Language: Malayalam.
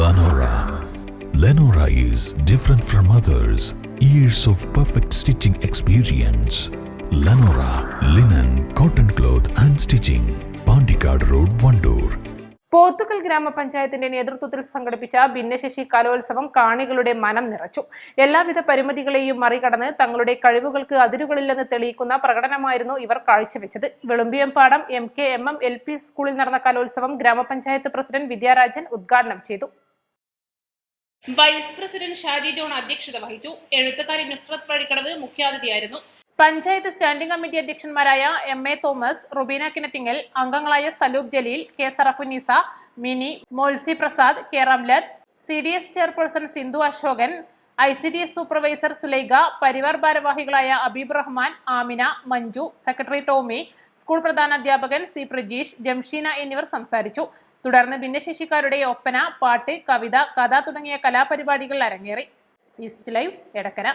Lenora. Lenora is different from others. Years of perfect stitching experience. Lenora linen, cotton cloth and stitching. Pandikad Road, Vandoor. Pothukal ഗ്രാമപഞ്ചായത്തിന്റെ നേതൃത്വത്തിൽ സംഘടിപ്പിച്ച ഭിന്നശേഷി കലോത്സവം കാണികളുടെ മനം നിറച്ചു. എല്ലാവിധ പരിമിതികളെയും മറികടന്ന് തങ്ങളുടെ കഴിവുകൾക്ക് അതിരുകളില്ലെന്ന് തെളിയിക്കുന്ന പ്രകടനമായിരുന്നു ഇവർ കാഴ്ചവെച്ചത്. വെളുമ്പിയംപാടം MKMM LP സ്കൂളിൽ നടന്ന കലോത്സവം ഗ്രാമപഞ്ചായത്ത് പ്രസിഡന്റ് വിദ്യാരാജൻ ഉദ്ഘാടനം ചെയ്തു. വൈസ് പ്രസിഡന്റ് ഷാജി ജോൺ അധ്യക്ഷത വഹിച്ചു. എഴുത്തുകാരി നുസ്രത്ത് പള്ളിക്കടവ് മുഖ്യാതിഥിയായിരുന്നു. പഞ്ചായത്ത് സ്റ്റാൻഡിംഗ് കമ്മിറ്റി അധ്യക്ഷന്മാരായ MA തോമസ്, റുബീന കിനറ്റിങ്ങൽ, അംഗങ്ങളായ Saloob Jaleel, K Sarafunisa, Mini, Molsy Prasad, K Ramlath, CDS chairperson Sindhu Ashokan, ICDS supervisor Sulaikha, Parivar ഭാരവാഹികളായ Abeeb Rahman, Amina, Manju, secretary Tomy, school പ്രധാനാധ്യാപകൻ C പ്രജീഷ്, ജംഷീന എന്നിവർ സംസാരിച്ചു. തുടർന്ന് ഭിന്നശേഷിക്കാരുടെ ഒപ്പന, പാട്ട്, കവിത, കഥ തുടങ്ങിയ കലാപരിപാടികൾ അരങ്ങേറി. East live Edakkara.